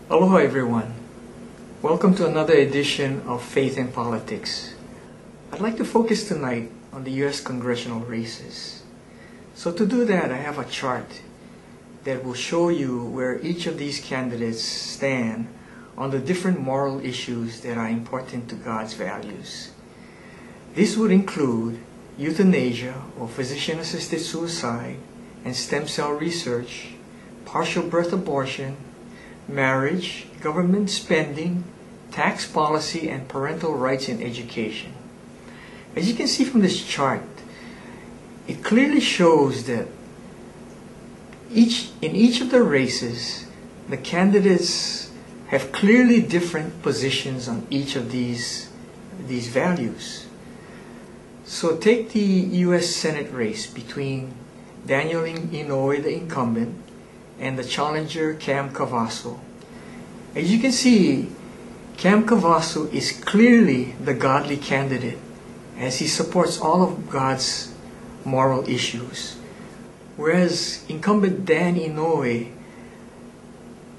Aloha everyone. Welcome to another edition of Faith and Politics. I'd like to focus tonight on the US Congressional races. So to do that, I have a chart that will show you where each of these candidates stand on the different moral issues that are important to God's values. This would include euthanasia or physician-assisted suicide and stem cell research, partial birth abortion, marriage, government spending, tax policy, and parental rights in education. As you can see from this chart, it clearly shows that in each of the races, the candidates have clearly different positions on each of these values. So take the US Senate race between Daniel Inouye, the incumbent, and the challenger Cam Cavasso. As you can see, Cam Cavasso is clearly the godly candidate as he supports all of God's moral issues, whereas incumbent Dan Inouye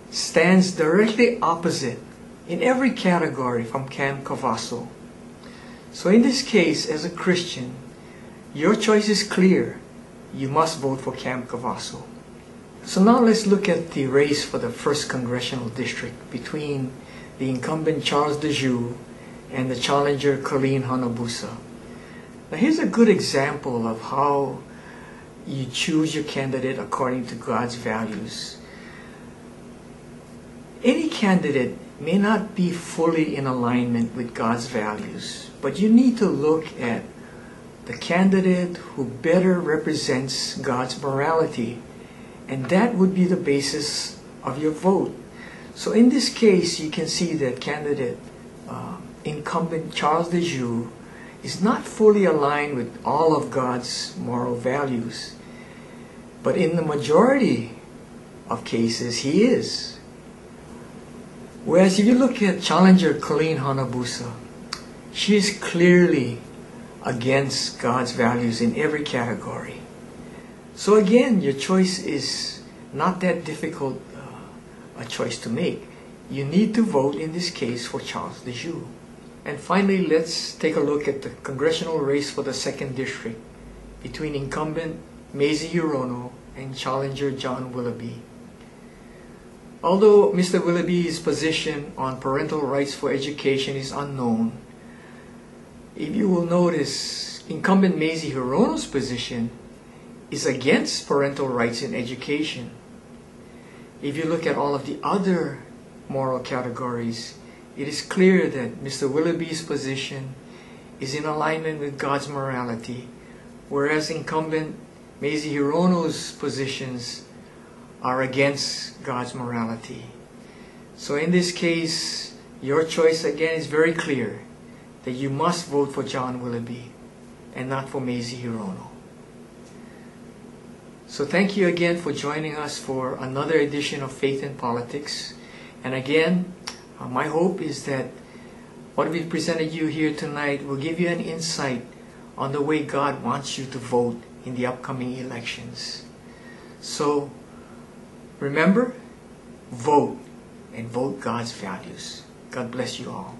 stands directly opposite in every category from Cam Cavasso. So in this case, as a Christian, your choice is clear. You must vote for Cam Cavasso. So now let's look at the race for the 1st Congressional District between the incumbent Charles DeJoux and the challenger Colleen Hanabusa. Now here's a good example of how you choose your candidate according to God's values. Any candidate may not be fully in alignment with God's values, but you need to look at the candidate who better represents God's morality, and that would be the basis of your vote. So in this case, you can see that candidate incumbent Charles DeJoux is not fully aligned with all of God's moral values, but in the majority of cases, he is. Whereas if you look at challenger Colleen Hanabusa, she is clearly against God's values in every category. So again, your choice is not that difficult a choice to make. You need to vote in this case for Charles DeJoux. And finally, let's take a look at the congressional race for the 2nd District between incumbent Mazie Hirono and challenger John Willoughby. Although Mr. Willoughby's position on parental rights for education is unknown, if you will notice, incumbent Mazie Hirono's position is against parental rights in education. If you look at all of the other moral categories, it is clear that Mr. Willoughby's position is in alignment with God's morality, whereas incumbent Mazie Hirono's positions are against God's morality. So in this case, your choice again is very clear, that you must vote for John Willoughby and not for Mazie Hirono. So thank you again for joining us for another edition of Faith and Politics. And again, my hope is that what we've presented you here tonight will give you an insight on the way God wants you to vote in the upcoming elections. So remember, vote and vote God's values. God bless you all.